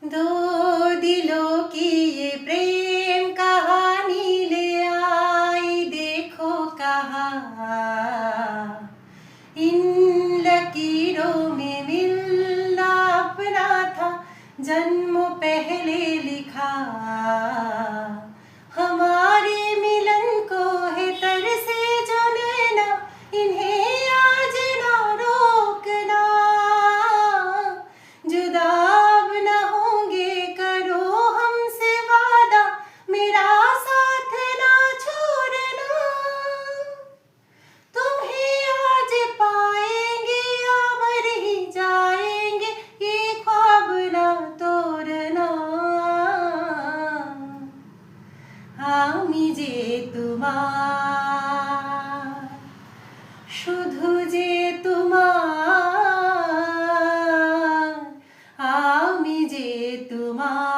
दो दिलों की ये प्रेम कहानी ले आई देखो कहाँ इन लकीरों में मिलना अपना था जन्म पहले लिखा हमारे मिलन को है तरसे जो नैना इन्हें आज ना रोकना जुदा अब न होंगे करो हमसे वादा मेरा साथ ना छोड़ना तुम्हें आज पाएंगे या मर ही जाएंगे ये ख्वाब ना तोड़ना আমি যে তোমার শুধু যে তোমার আমি যে তোমার